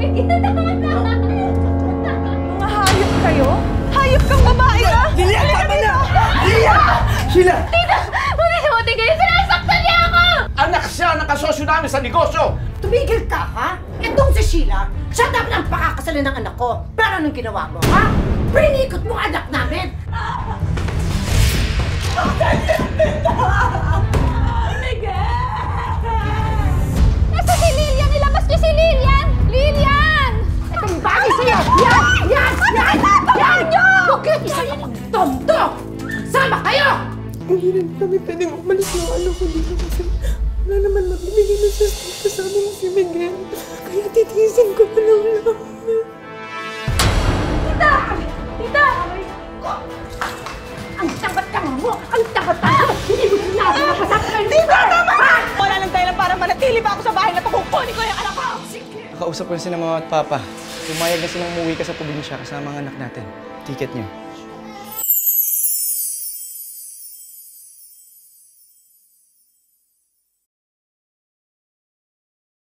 Mga hayop kayo? Hayop kang babae ka? Lilian, tama na! Lilian! Sheila! Tita! Buti kayo! Sinasaktan niya ako! Anak siya ng kasosyo namin sa negosyo! Tumigil ka, ha? Itong si Sheila, siya dapat ang pakakasalin ng anak ko. Pero anong ginawa mo, ha? Pinikot mo anak namin! Nasa si Lilian! Ilabas niyo si Lilian! Lilian! Itong bagay sa'yo! Yan! Bakit isa ka magtomdo? Sama kayo! Hindi na kami pwedeng umalis ng ano ko dito kasi wala naman mabibigyan ng sustento sa amin si Miguel. Kaya titiisin ko pa lang lahat. Tita! Tita! Ang tabat-tanga mo! Ang tabat-tanga mo! Hindi mo sinabi na pasaktan! Tita, tama na! Wala nang dahilan para manatili pa ako sa bahay na pakukunin ko yung anak ko! Nakausap ko na sila mama at papa. Pumayag na silang umuwi ka sa probinsya kasama ang anak natin. Ticket niyo.